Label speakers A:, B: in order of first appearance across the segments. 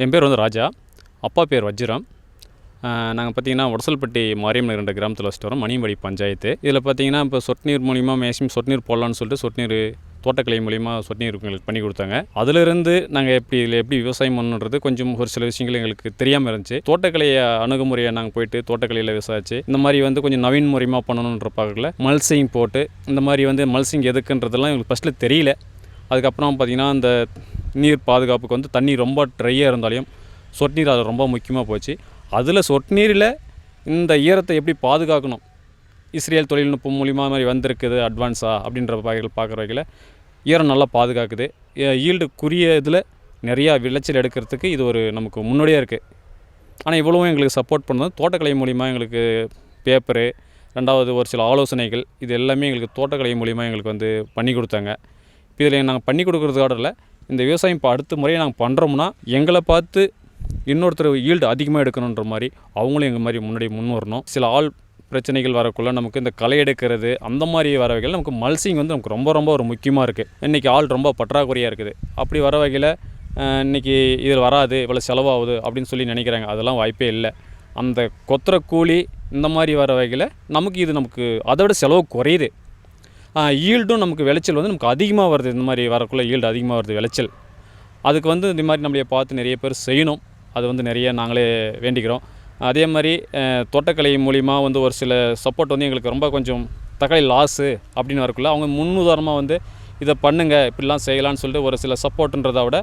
A: என் பேர் வந்து ராஜா. அப்பா பேர் வஜ்ரம். நாங்கள் பார்த்தீங்கன்னா ஒடசல்பட்டி மாரியம்மன் 2 கிராமத்தில் வசிட்டு வரோம். மணியம்பாடி பஞ்சாயத்து. இதில் பார்த்தீங்கன்னா இப்போ சொட்டு நீர் மூலிமா மேக்ஸிமம் சொட்டு நீர் போடலான்னு சொல்லிட்டு சொட்டு நீர் தோட்டக்கலை மூலிமா சொட்டு நீர் எங்களுக்கு பண்ணி கொடுத்தாங்க. அதிலிருந்து நாங்கள் எப்படி விவசாயம் பண்ணணுன்றது கொஞ்சம் ஒரு சில விஷயங்கள் எங்களுக்கு தெரியாமல் இருந்துச்சு. தோட்டக்கலை அணுகுமுறையை நாங்கள் போயிட்டு தோட்டக்கலையில் விசாரிச்சு இந்த மாதிரி வந்து கொஞ்சம் நவீன முறையாக பண்ணணுன்ற பார்க்கல மல்சிங் போட்டு இந்த மாதிரி வந்து மல்சிங் எதுக்குன்றதெல்லாம் எங்களுக்கு ஃபஸ்ட்டில் தெரியல. அதுக்கப்புறம் பார்த்திங்கன்னா அந்த நீர் பாதுகாப்புக்கு வந்து தண்ணி ரொம்ப ட்ரையாக இருந்தாலையும் சொட்டு நீர் அது ரொம்ப முக்கியமாக போச்சு. அதில் சொட்டு நீரில் இந்த ஈரத்தை எப்படி பாதுகாக்கணும், இஸ்ரேல் தொழில்நுட்பம் மூலிமா மாதிரி வந்திருக்குது அட்வான்ஸாக அப்படின்ற பார்க்குற வகையில் ஈரம் நல்லா பாதுகாக்குது. ஈல்டுக்குரிய இதில் நிறையா விளைச்சல் எடுக்கிறதுக்கு இது ஒரு நமக்கு முன்னோடியாக இருக்குது. ஆனால் இவ்வளவும் எங்களுக்கு சப்போர்ட் பண்ணது தோட்டக்கலை மூலிமா எங்களுக்கு பேப்பரு, ரெண்டாவது ஒரு சில ஆலோசனைகள், இது எல்லாமே எங்களுக்கு தோட்டக்கலை மூலிமா எங்களுக்கு வந்து பண்ணி கொடுத்தாங்க. இப்போ இதில் நாங்கள் பண்ணி கொடுக்குறதோட இல்லை, இந்த விவசாயம் இப்போ அடுத்த முறையை நாங்கள் பண்ணுறோம்னா எங்களை பார்த்து இன்னொருத்தர் ஈல்டு அதிகமாக எடுக்கணுன்ற மாதிரி அவங்களும் எங்கள் மாதிரி முன் வரணும். சில ஆள் பிரச்சனைகள் வரக்குள்ளே நமக்கு இந்த களை எடுக்கிறது அந்த மாதிரி வர வகையில் நமக்கு மல்சிங் வந்து நமக்கு ரொம்ப ஒரு முக்கியமாக இருக்குது. இன்றைக்கி ஆள் ரொம்ப பற்றாக்குறையாக இருக்குது. அப்படி வர வகையில் இன்றைக்கி இதில் வராது, இவ்வளோ செலவாகுது அப்படின்னு சொல்லி நினைக்கிறாங்க. அதெல்லாம் வாய்ப்பே இல்லை. அந்த கொத்துற கூலி இந்த மாதிரி வர வகையில் நமக்கு அதை விட செலவு குறையுது. ஈல்டும் நமக்கு விளைச்சல் வந்து நமக்கு அதிகமாக வருது. இந்த மாதிரி வரக்குள்ளே ஈல்டு அதிகமாக வருது விளைச்சல். அதுக்கு வந்து இந்த மாதிரி நம்மளைய பார்த்து நிறைய பேர் செய்யணும். அது வந்து நிறைய நாங்களே வேண்டிக்கிறோம். அதே மாதிரி தோட்டக்கலை மூலிமா வந்து ஒரு சில சப்போர்ட் வந்து எங்களுக்கு ரொம்ப கொஞ்சம் தக்காளி லாஸு அப்படின்னு வரக்குள்ள அவங்க முன்னுதாரணமாக வந்து இதை பண்ணுங்கள், இப்படிலாம் செய்யலான்னு சொல்லிட்டு ஒரு சில சப்போர்ட்டுன்றதை விட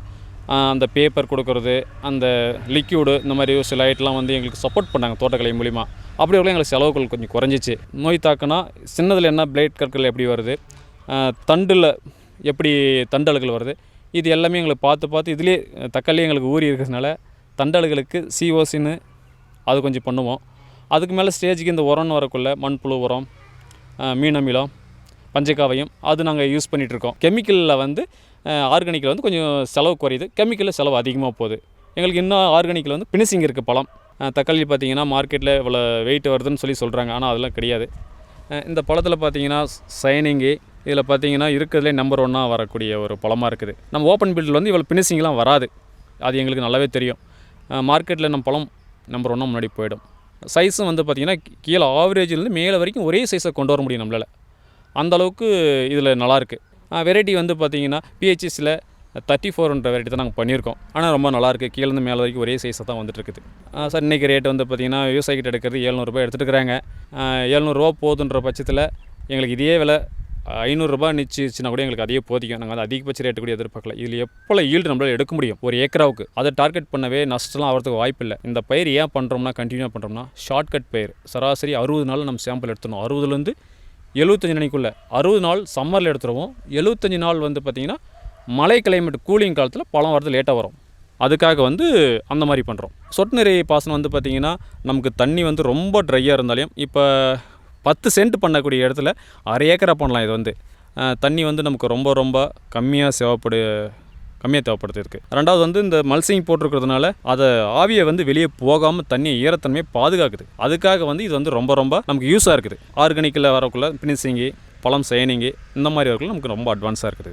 A: அந்த பேப்பர் கொடுக்குறது, அந்த லிக்யூடு, இந்த மாதிரி சில ஐட்டெலாம் வந்து எங்களுக்கு சப்போர்ட் பண்ணாங்க தோட்டக்கலை மூலிமா. அப்படி வரலாம் எங்களுக்கு செலவுகள் கொஞ்சம் குறைஞ்சிச்சு. நோய் தாக்குனா சின்னதில் என்ன பிளேட் கற்கள் எப்படி வருது, தண்டில் எப்படி தண்டல்கள் வருது, இது எல்லாமே எங்களுக்கு பார்த்து இதுலேயே தக்காளி எங்களுக்கு ஊறி இருக்கிறதுனால தண்டல்களுக்கு சிஓசின்னு அது கொஞ்சம் பண்ணுவோம். அதுக்கு மேலே ஸ்டேஜுக்கு இந்த உரம்னு வரக்குள்ள மண்புழு உரம், மீன் அமிலம், பஞ்சகாவியம் அது நாங்கள் யூஸ் பண்ணிகிட்ருக்கோம். கெமிக்கலில் வந்து ஆர்கானிக்கில் வந்து கொஞ்சம் செலவு குறையுது, கெமிக்கலில் செலவு அதிகமாக போகுது. எங்களுக்கு இன்னும் ஆர்கானிக்கில் வந்து ஃபினிஷிங் இருக்குது. பழம் தக்காளி பார்த்திங்கன்னா மார்க்கெட்டில் இவ்வளோ வெயிட் வருதுன்னு சொல்கிறாங்க. ஆனால் அதெல்லாம் கிடையாது. இந்த பழத்தில் பார்த்திங்கன்னா சைனிங்கு இதில் பார்த்திங்கன்னா இருக்கிறதுலே நம்பர் 1 வரக்கூடிய ஒரு பழமாக இருக்குது. நம்ம ஓப்பன் பீல்டில் வந்து இவ்வளோ ஃபினிஷிங்லாம் வராது. அது எங்களுக்கு நல்லாவே தெரியும். மார்க்கெட்டில் நம்ம பழம் நம்பர் 1 முன்னாடி போயிடும். சைஸும் வந்து பார்த்திங்கன்னா கீழே ஆவரேஜ்லேருந்து மேலே வரைக்கும் ஒரே சைஸை கொண்டு வர முடியும் நம்மளால். அந்தளவுக்கு இதில் நல்லாயிருக்கு. வெரைட்டி வந்து பார்த்திங்கன்னா பிஹெச்எஸில் 34 வெரைட்டி தான் நாங்கள் பண்ணியிருக்கோம். ஆனால் ரொம்ப நல்லாயிருக்கு. கீழேருந்து மேலே வரைக்கும் ஒரே சைஸாக தான் வந்துட்டுருக்குது. சார் இன்றைக்கி ரேட் வந்து பார்த்திங்கன்னா விவசாயிகிட்ட எடுக்கிறது 700 ரூபாய் எடுத்துகிட்டு இருக்கிறாங்க. 700 ரூபா போதுன்ற பட்சத்தில் எங்களுக்கு இதே விலை 500 ரூபாய் நிச்சிச்சுன்னா கூட எங்களுக்கு அதே போதிக்கும். நாங்கள் வந்து அதிகபட்ச ரேட்டு கூட எதிர்பார்க்கல. இதில் எப்போ ஈல்டு நம்மளால் எடுக்க முடியும் ஒரு ஏக்கராவுக்கு, அதை டார்கெட் பண்ணவே நஷ்டம்லாம் ஆகிறதுக்கு வாய்ப்பு இல்லை. இந்த பயிர் ஏன் பண்ணுறோம்னா கண்டினியூ பண்ணுறோம்னா ஷார்ட்கட் பயிர். சராசரி 60 நாள் நம்ம சாம்பிள் எடுத்துடணும். 60லேருந்து 75 நாளைக்குள்ளே 60 நாள் சம்மரில் எடுத்துருவோம். 75 நாள் வந்து பார்த்திங்கன்னா மழை கிளைமேட் கூலிங் காலத்தில் பழம் வரது லேட்டாக வரும். அதுக்காக வந்து அந்த மாதிரி பண்ணுறோம். சொட்டு நீர் பாசனம் வந்து பார்த்திங்கன்னா நமக்கு தண்ணி வந்து ரொம்ப ட்ரையாக இருந்தாலையும் இப்போ 10 சென்ட் பண்ணக்கூடிய இடத்துல 1/2 ஏக்கரா பண்ணலாம். இது வந்து தண்ணி வந்து நமக்கு ரொம்ப கம்மியாக தேவைப்படுது இருக்குது. ரெண்டாவது வந்து இந்த மல்சிங் போட்டிருக்கிறதுனால அதை ஆவியை வந்து வெளியே போகாமல் தண்ணியை ஈரத்தன்மையை பாதுகாக்குது. அதுக்காக வந்து இது வந்து ரொம்ப நமக்கு யூஸாக இருக்குது. ஆர்கானிக்கில் வரக்குள்ள ஃபினிஷிங்கு, பழம் சைனிங்கு இந்த மாதிரி வரக்குள்ள நமக்கு ரொம்ப அட்வான்ஸாக இருக்குது.